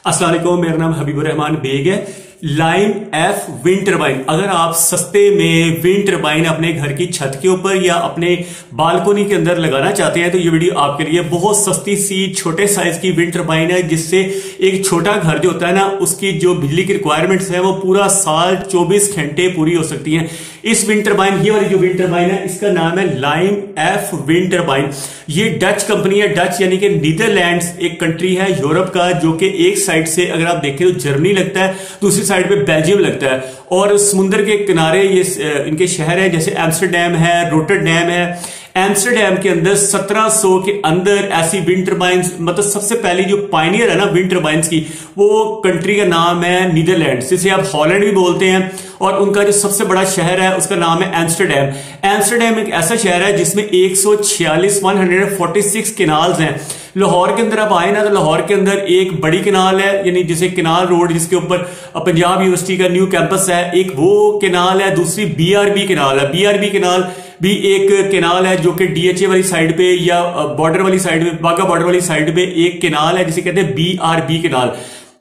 अस्सलाम वालेकुम, मेरा नाम हबीबुर रहमान बेग है। लाइम एफ विंड टरबाइन, अगर आप सस्ते में विंड टरबाइन अपने घर की छत के ऊपर या अपने बालकोनी के अंदर लगाना चाहते हैं तो ये वीडियो आपके लिए बहुत सस्ती सी छोटे साइज की विंड टरबाइन है, जिससे एक छोटा घर जो होता है ना, उसकी जो बिजली की रिक्वायरमेंट्स है वो पूरा साल 24 घंटे पूरी हो सकती हैं। इस विंड टरबाइन, ये वाली जो विंड टरबाइन है, इसका नाम है लाइम एफ विंड टरबाइन। ये डच कंपनी है, डच यानी कि नीदरलैंड्स एक कंट्री है यूरोप का, जो कि एक साइड से अगर आप देखें तो जर्मनी लगता है, दूसरी साइड पे बेल्जियम लगता है, और समुद्र के किनारे ये इनके शहर है, जैसे एम्स्टरडैम है, रोटरडैम है। एम्स्टरडैम के अंदर 1700 के अंदर ऐसी विंड टरबाइंस, मतलब सबसे पहली जो पायनियर है ना विंड टरबाइंस की, वो कंट्री का नाम है नीदरलैंड्स, जिसे आप हॉलैंड भी बोलते हैं, और उनका जो सबसे बड़ा शहर है उसका नाम है एम्स्टरडैम। एम्स्टरडैम एक ऐसा शहर है जिसमें 146 केनाल्स हैं। लाहौर के अंदर आप आए ना तो लाहौर के अंदर एक बड़ी केनाल है, यानी जिसे केनाल रोड, जिसके ऊपर पंजाब यूनिवर्सिटी का न्यू कैंपस है, एक वो केनाल है, दूसरी बीआरबी केनाल है। बीआरबी केनाल भी एक केनाल है जो कि डीएचए वाली साइड पे या बॉर्डर वाली साइड पे, बाघा बॉर्डर वाली साइड पे एक केनाल है जिसे कहते हैं बीआरबी केनाल।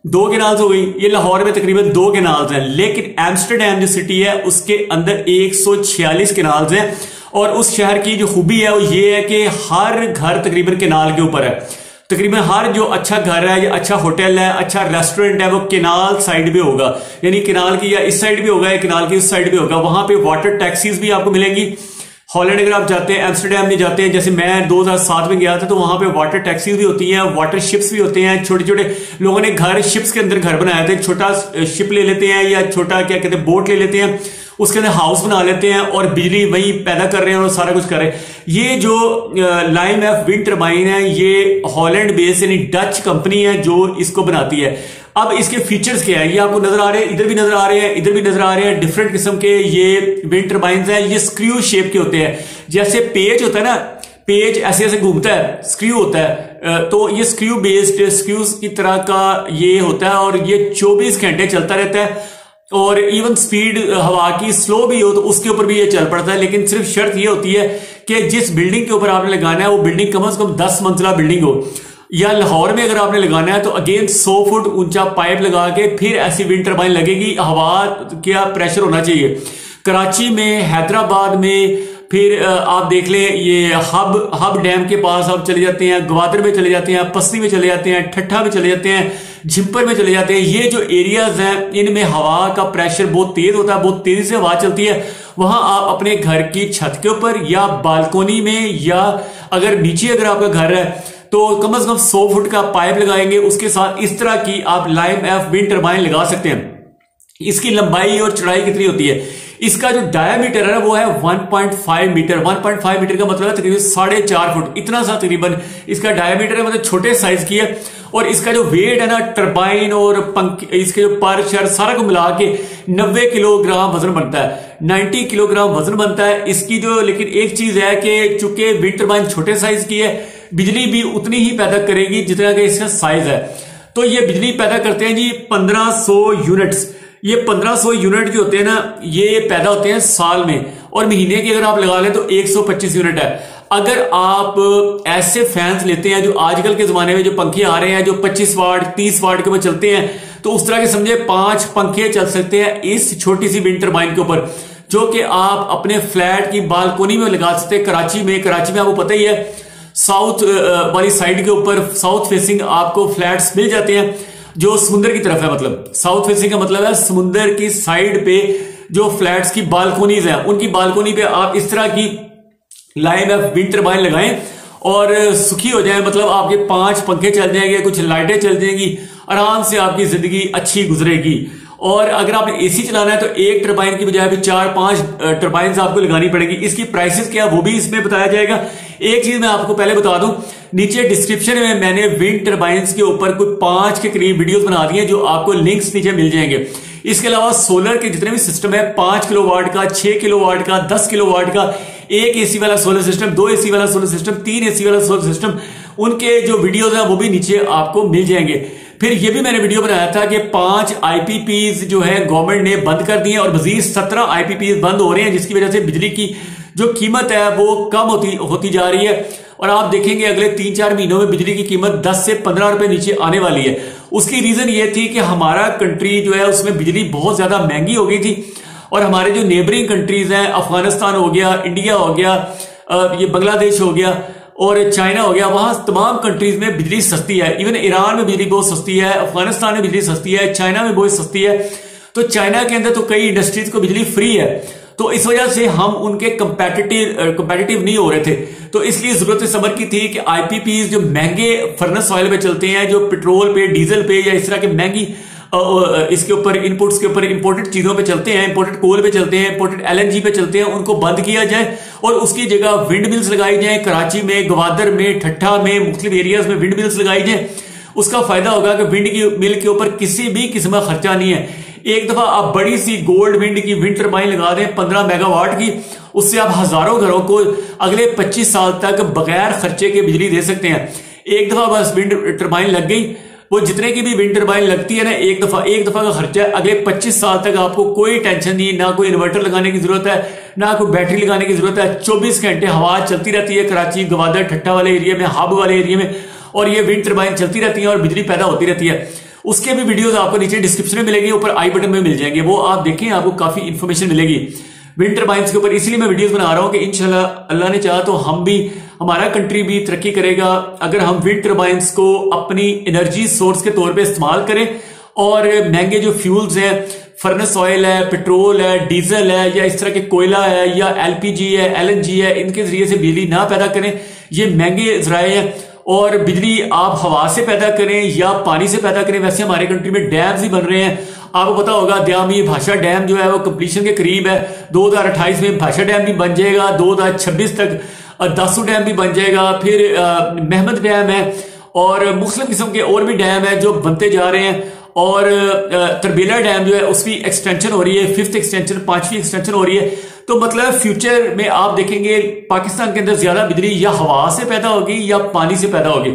दो केनाल्स हो गई। ये लाहौर में तकरीबन 2 केनाल्स हैं, लेकिन एम्स्टरडैम जो सिटी है उसके अंदर 146 केनाल्स हैं। और उस शहर की जो खूबी है वो ये है कि हर घर तकरीबन केनाल के ऊपर है। तकरीबन हर जो अच्छा घर है या अच्छा होटल है, अच्छा रेस्टोरेंट है, वो केनाल साइड पे होगा, यानी केनाल की या इस साइड भी होगा या केनाल की इस साइड भी होगा। वहां पे वाटर टैक्सीज भी आपको मिलेंगी। हॉलैंड अगर आप जाते हैं, एम्स्टरडैम में जाते हैं, जैसे मैं 2007 में गया था, तो वहां पे वाटर टैक्सीज भी होती हैं, वाटर शिप्स भी होते हैं। छोटे छोटे लोगों ने घर, शिप्स के अंदर घर बनाए थे। छोटा शिप ले लेते हैं या छोटा क्या कहते हैं बोट ले लेते हैं, उसके अंदर हाउस बना लेते हैं और बिजली वही पैदा कर रहे हैं और सारा कुछ कर रहे हैं। ये जो लाइम एफ विंड टरबाइन है, ये हॉलैंड बेस्ड यानी डच कंपनी है जो इसको बनाती है। अब इसके फीचर्स क्या है, ये आपको नजर आ रहे हैं, इधर भी नजर आ रहे हैं, इधर भी नजर आ रहे हैं। डिफरेंट किस्म के ये विंड टरबाइंस हैं। ये स्क्रू शेप के होते हैं, जैसे पेज होता है ना, पेज ऐसे ऐसे घूमता है, स्क्रू होता है, तो ये स्क्रू बेस्ड, स्क्रूज की तरह का ये होता है, और ये 24 घंटे चलता रहता है। और इवन स्पीड हवा की स्लो भी हो तो उसके ऊपर भी ये चल पड़ता है। लेकिन सिर्फ शर्त ये होती है कि जिस बिल्डिंग के ऊपर आपने लगाना है वो बिल्डिंग कम से कम 10 मंजिला बिल्डिंग हो। या लाहौर में अगर आपने लगाना है तो अगेन 100 फुट ऊंचा पाइप लगा के फिर ऐसी विंड टरबाइन लगेगी। हवा का प्रेशर होना चाहिए। कराची में, हैदराबाद में, फिर आप देख लें ये हब डैम के पास आप चले जाते हैं, ग्वादर में चले जाते हैं, पसरी में चले जाते हैं, ठट्ठा में चले जाते हैं, झिंपर में चले जाते हैं। ये जो एरियाज हैं इनमें हवा का प्रेशर बहुत तेज होता है, बहुत तेजी से हवा चलती है। वहां आप अपने घर की छत के ऊपर या बालकोनी में, या अगर नीचे अगर आपका घर है तो कम से कम 100 फुट का पाइप लगाएंगे। उसके साथ इस तरह की आप लाइम एफ विंड टरबाइन लगा सकते हैं। इसकी लंबाई और चौड़ाई कितनी होती है, इसका जो डायमीटर है वो है 1.5 मीटर। 1.5 मीटर का मतलब है तकरीबन 4.5 फुट, इतना सा तकरीबन इसका डायमीटर है, मतलब छोटे साइज की है। और इसका जो वेट है ना, टरबाइन और पंख, इसके जो पर शर सारा को मिला के 90 किलोग्राम वजन बनता है, 90 किलोग्राम वजन बनता है इसकी। जो लेकिन एक चीज है कि चूंकि विंड टरबाइन छोटे साइज की है, बिजली भी उतनी ही पैदा करेगी जितना कि इसका साइज है। तो ये बिजली पैदा करते हैं जी 1500 यूनिट्स। ये 1500 यूनिट जो होते हैं ना, ये पैदा होते हैं साल में, और महीने की अगर आप लगा लें तो 125 यूनिट है। अगर आप ऐसे फैंस लेते हैं जो आजकल के जमाने में जो पंखे आ रहे हैं, जो 25 वाट 30 वाट के ऊपर चलते हैं, तो उस तरह के समझे 5 पंखे चल सकते हैं इस छोटी सी विंड टरबाइन के ऊपर, जो कि आप अपने फ्लैट की बालकोनी में लगा सकते हैं। कराची में आपको पता ही है, साउथ वाली साइड के ऊपर साउथ फेसिंग आपको फ्लैट्स मिल जाते हैं जो समुद्र की तरफ है। मतलब साउथ फेसिंग का मतलब है समुद्र की साइड पे जो फ्लैट्स की बालकोनीज हैं, उनकी बालकोनी पे आप इस तरह की लाइम एफ विंड टरबाइन लगाएं और सुखी हो जाए। मतलब आपके 5 पंखे चल जाएंगे, कुछ लाइटें चल जाएंगी, आराम से आपकी जिंदगी अच्छी गुजरेगी। और अगर आपने एसी चलाना है तो एक टरबाइन की बजाय भी 4-5 टरबाइन आपको लगानी पड़ेगी। इसकी प्राइसेस क्या वो भी इसमें बताया जाएगा। एक चीज मैं आपको पहले बता दूं, नीचे डिस्क्रिप्शन में मैंने विंड टरबाइंस के ऊपर कुछ 5 के करीब वीडियोस बना दी हैं, जो आपको लिंक्स नीचे मिल जाएंगे। इसके अलावा सोलर के जितने भी सिस्टम है, 5 किलोवाट का, 6 किलोवाट का, 10 किलोवाट का, 1 एसी वाला सोलर सिस्टम, 2 एसी वाला सोलर सिस्टम, 3 एसी वाला सोलर सिस्टम, उनके जो वीडियोस हैं वो भी नीचे आपको मिल जाएंगे। फिर ये भी मैंने वीडियो बनाया था कि 5 आईपीपीज जो है गवर्नमेंट ने बंद कर दिए, और मजीद 17 आईपीपीज बंद हो रहे हैं, जिसकी वजह से बिजली की जो कीमत है वो कम होती जा रही है। और आप देखेंगे अगले 3-4 महीनों में बिजली की कीमत 10 से 15 रुपए नीचे आने वाली है। उसकी रीजन ये थी कि हमारा कंट्री जो है उसमें बिजली बहुत ज्यादा महंगी हो गई थी और हमारे जो नेबरिंग कंट्रीज हैं, अफगानिस्तान हो गया, इंडिया हो गया, ये बांग्लादेश हो गया और चाइना हो गया, वहां तमाम कंट्रीज में बिजली सस्ती है। इवन ईरान में बिजली बहुत सस्ती है, अफगानिस्तान में बिजली सस्ती है, चाइना में बहुत सस्ती है। तो चाइना के अंदर तो कई इंडस्ट्रीज को बिजली फ्री है, तो इस वजह से हम उनके कंपेटिटिव नहीं हो रहे थे। तो इसलिए जरूरत सब्र की थी कि आईपीपी जो महंगे फर्नेस ऑयल पे चलते हैं, जो पेट्रोल पे, डीजल पे या इस तरह के महंगी इसके ऊपर इनपुट्स के ऊपर इंपोर्टेड चीजों पे चलते हैं, इंपोर्टेड कोल पे चलते हैं, इंपोर्टेड एलएनजी पे चलते हैं, उनको बंद किया जाए और उसकी जगह विंड मिल्स लगाई जाए। कराची में, ग्वादर में, ठट्ठा में, मुख्तलिफ एरियाज में विंड मिल्स लगाई जाए। उसका फायदा होगा कि विंड की मिल के ऊपर किसी भी किस्म का खर्चा नहीं है। एक दफा आप बड़ी सी गोल्ड विंड की विंड टर्बाइन लगा दें 15 मेगावाट की, उससे आप हजारों घरों को अगले 25 साल तक बगैर खर्चे के बिजली दे सकते हैं। एक दफा बस विंड टर्बाइन लग गई, वो जितने की भी विंड टर्बाइन लगती है ना, एक दफा का खर्चा है। अगले 25 साल तक आपको कोई टेंशन नहीं, ना कोई इन्वर्टर लगाने की जरूरत है, ना कोई बैटरी लगाने की जरूरत है। 24 घंटे हवा चलती रहती है कराची, ग्वादर, ठट्ठा वाले एरिया में, हब वाले एरिया में, और ये विंड टर्बाइन चलती रहती है और बिजली पैदा होती रहती है। उसके भी वीडियोस आपको नीचे डिस्क्रिप्शन में मिलेंगे, ऊपर आई बटन में मिल जाएंगे, वो आप देखें, आपको काफी इंफॉर्मेशन मिलेगी विंड टर्बाइंस के ऊपर। इसलिए मैं वीडियोस बना रहा हूं कि इंशाल्लाह अल्लाह ने चाहा तो हम भी, हमारा कंट्री भी तरक्की करेगा अगर हम विंड टर्बाइंस को अपनी एनर्जी सोर्स के तौर पे इस्तेमाल करें और महंगे जो फ्यूल्स हैं, फर्नेस ऑयल है, पेट्रोल है, डीजल है, या इस तरह के कोयला है, या एलपीजी है, एलएनजी है, इनके जरिए से बिजली ना पैदा करें। ये महंगे जराए हैं और बिजली आप हवा से पैदा करें या पानी से पैदा करें। वैसे हमारे कंट्री में डैम्स ही बन रहे हैं, आपको पता होगा दयामी भाषा डैम जो है वो कंप्लीशन के करीब है। 2028 में भाषा डैम भी बन जाएगा, 2026 तक दासू डैम भी बन जाएगा, फिर महमद डैम है और मुख्तलिफ किस्म के और भी डैम है जो बनते जा रहे हैं। और तरबेला डैम जो है उसकी एक्सटेंशन हो रही है, 5th एक्सटेंशन, 5वीं एक्सटेंशन हो रही है। तो मतलब फ्यूचर में आप देखेंगे पाकिस्तान के अंदर ज्यादा बिजली या हवा से पैदा होगी या पानी से पैदा होगी,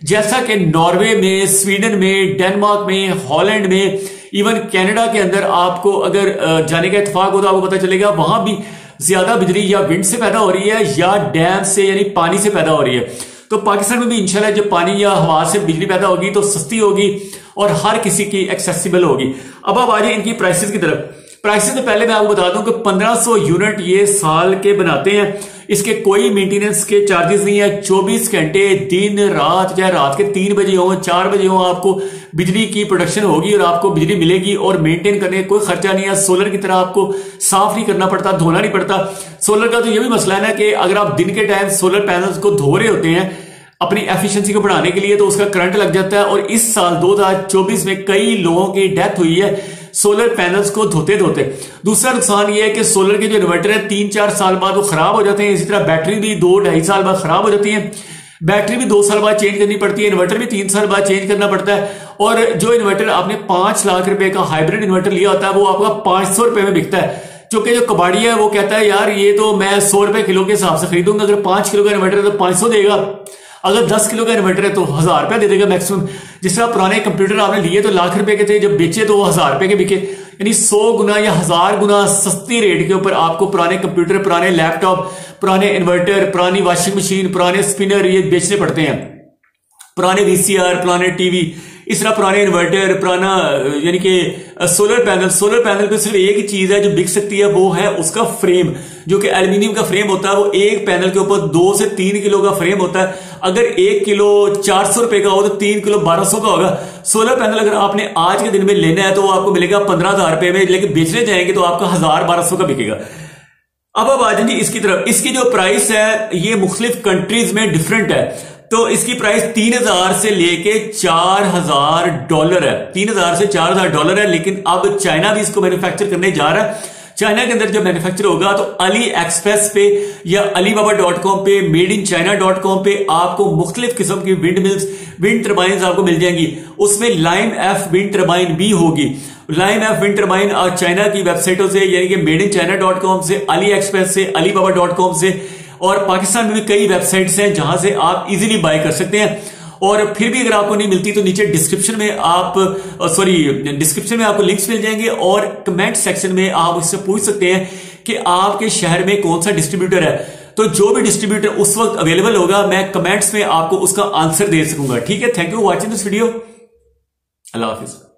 जैसा कि नॉर्वे में, स्वीडन में, डेनमार्क में, हॉलैंड में, इवन कनाडा के अंदर आपको अगर जाने का इत्तेफाक हो तो आपको पता चलेगा वहां भी ज्यादा बिजली या विंड से पैदा हो रही है या डैम से यानी पानी से पैदा हो रही है। तो पाकिस्तान में भी इंशाल्लाह जब पानी या हवा से बिजली पैदा होगी तो सस्ती होगी और हर किसी की एक्सेसिबल होगी। अब आप आ जाए इनकी प्राइसेस की तरफ। प्राइसेस से पहले मैं आपको बता दूं कि 1500 यूनिट ये साल के बनाते हैं, इसके कोई मेंटेनेंस के चार्जेस नहीं है। 24 घंटे दिन रात, चाहे रात के 3 बजे हो, 4 बजे हो, आपको बिजली की प्रोडक्शन होगी और आपको बिजली मिलेगी और मेंटेन करने का कोई खर्चा नहीं है। सोलर की तरह आपको साफ नहीं करना पड़ता, धोना नहीं पड़ता। सोलर का तो ये भी मसला है ना कि अगर आप दिन के टाइम सोलर पैनल्स को धो रहे होते हैं अपनी एफिशिएंसी को बढ़ाने के लिए तो उसका करंट लग जाता है, और इस साल 2024 में कई लोगों की डेथ हुई है सोलर पैनल्स को धोते धोते। दूसरा नुकसान यह है कि सोलर के जो इन्वर्टर है 3-4 साल बाद वो खराब हो जाते हैं। इसी तरह बैटरी भी 2-2.5 साल बाद खराब हो जाती है। बैटरी भी 2 साल बाद चेंज करनी पड़ती है, इन्वर्टर भी 3 साल बाद चेंज करना पड़ता है। और जो इन्वर्टर आपने 5 लाख रुपए का हाइब्रिड इन्वर्टर लिया होता है वो आपका 500 रुपए में बिकता है। क्योंकि जो कबाड़ी है वो कहता है यार ये तो मैं 100 रुपए किलो के हिसाब से खरीदूंगा, अगर 5 किलो का इन्वर्टर है तो 500 देगा, अगर 10 किलो का इन्वर्टर है तो 1000 रुपया दे देगा मैक्सिमम। जिस तरह पुराने कंप्यूटर आपने लिए तो लाख रुपए के थे, जब बेचे तो वो 1000 रुपए के बिके। यानी 100 गुना या 1000 गुना सस्ती रेट के ऊपर आपको पुराने कंप्यूटर, पुराने लैपटॉप, पुराने इन्वर्टर, पुरानी वॉशिंग मशीन, पुराने स्पिनर ये बेचने पड़ते हैं। पुराने वीसीआर, पुराने टीवी, इस तरह पुराने इन्वर्टर, पुराना यानी कि सोलर पैनल पे सिर्फ एक ही चीज है जो बिक सकती है, वो है उसका फ्रेम, जो कि एल्यूमिनियम का फ्रेम होता है। वो एक पैनल के ऊपर 2 से 3 किलो का फ्रेम होता है। अगर 1 किलो 400 रुपए का हो तो 3 किलो 1200 का होगा। सोलर पैनल अगर आपने आज के दिन में लेना है तो वो आपको मिलेगा 15,000 रुपए में, लेकिन बेचने जाएंगे तो आपका 1000-1200 का बिकेगा। अब आ जाएंगे इसकी तरफ। इसकी जो प्राइस है ये मुख्तलिफ कंट्रीज में डिफरेंट है। तो इसकी प्राइस 3000 से लेके $4000 है, 3000 से $4000 है। लेकिन अब चाइना भी इसको मैन्युफैक्चर करने जा रहा है। चाइना के अंदर जब मैन्युफैक्चर होगा तो अली एक्सप्रेस पे या alibaba.com पे, madeinchina.com पे आपको मुख्तलिफ किस्म की विंड मिल्स, विंड टर्बाइन आपको मिल जाएंगी। उसमें लाइम एफ विंड टर्बाइन भी होगी। लाइम एफ विंड टर्बाइन और चाइना की वेबसाइटों से यानी कि madeinchina.com से, अली एक्सप्रेस से, alibaba.com से, और पाकिस्तान में भी कई वेबसाइट्स हैं जहां से आप इजीली बाय कर सकते हैं। और फिर भी अगर आपको नहीं मिलती तो नीचे डिस्क्रिप्शन में आपको लिंक्स मिल जाएंगे और कमेंट सेक्शन में आप इससे पूछ सकते हैं कि आपके शहर में कौन सा डिस्ट्रीब्यूटर है। तो जो भी डिस्ट्रीब्यूटर उस वक्त अवेलेबल होगा मैं कमेंट्स में आपको उसका आंसर दे सकूंगा। ठीक है, thank you for watching this video. Allah Hafiz.